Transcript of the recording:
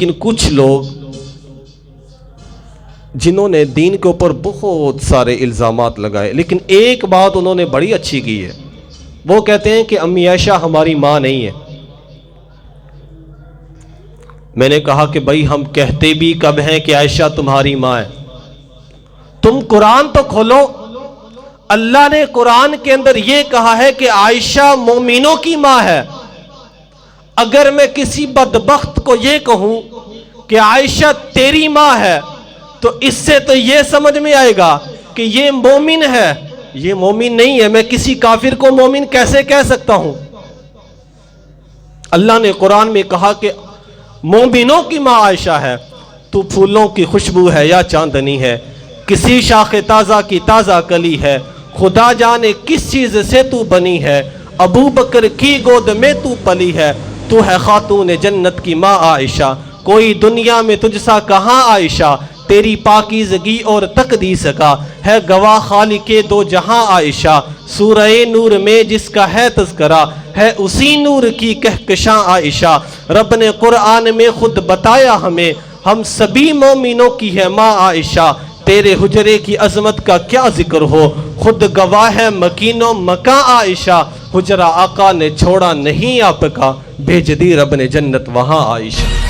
لیکن کچھ لوگ جنہوں نے دین کے اوپر بہت سارے الزامات لگائے، لیکن ایک بات انہوں نے بڑی اچھی کی ہے، وہ کہتے ہیں کہ امی عائشہ ہماری ماں نہیں ہے۔ میں نے کہا کہ بھائی ہم کہتے بھی کب ہیں کہ عائشہ تمہاری ماں ہے؟ تم قرآن تو کھولو، اللہ نے قرآن کے اندر یہ کہا ہے کہ عائشہ مومنوں کی ماں ہے۔ اگر میں کسی بدبخت کو یہ کہوں کہ عائشہ تیری ماں ہے تو اس سے تو یہ سمجھ میں آئے گا کہ یہ مومن ہے، یہ مومن نہیں ہے۔ میں کسی کافر کو مومن کیسے کہہ سکتا ہوں؟ اللہ نے قرآن میں کہا کہ مومنوں کی ماں عائشہ ہے۔ تو پھولوں کی خوشبو ہے یا چاندنی ہے، کسی شاخ تازہ کی تازہ کلی ہے، خدا جانے کس چیز سے تو بنی ہے، ابو بکر کی گود میں تو پلی ہے، تو ہے خاتون جنت کی ماں عائشہ، کوئی دنیا میں تجھ سا کہاں عائشہ، تیری پاکیزگی اور تقدیس کا ہے گواہ خالق دو جہاں عائشہ، سورہ نور میں جس کا ہے تذکرہ ہے اسی نور کی کہکشاں عائشہ۔ رب نے قرآن میں خود بتایا ہمیں، ہم سبھی مومنوں کی ہے ماں عائشہ، تیرے حجرے کی عظمت کا کیا ذکر ہو، خود گواہ ہے مکین و مکاں عائشہ، حجرہ آقا نے چھوڑا نہیں آپ کا، بھیج دی رب نے جنت وہاں عائشہ۔